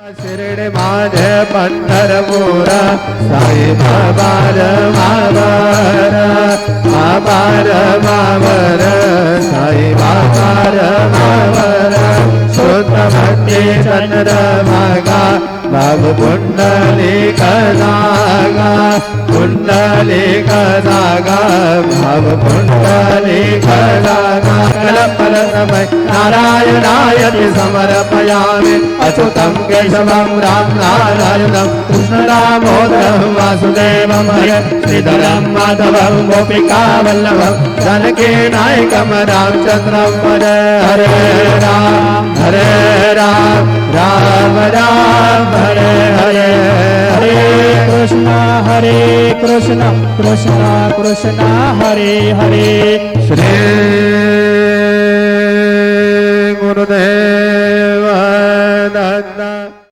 शिरडे माझे पंढरपूर साई बाबार मावर मावर मावर साई बाबार मावर शुद्ध भक्ती चंद्रभागा भाग पुंडलिक जागा पुंडलिक जागा भाव पुंडलिक जागा कलपल समय नारायणायति समर्पयामि अच्युतं केशवं राम नारायणं कृष्ण दामोदरं वासुदेवं श्रीधरं माधवं गोपिका वल्लभं जानकी नायकं रामचन्द्रं हरे हरे राम राम राम हरे हरे हरे कृष्ण कृष्ण कृष्ण हरे हरे श्री गुरुदेव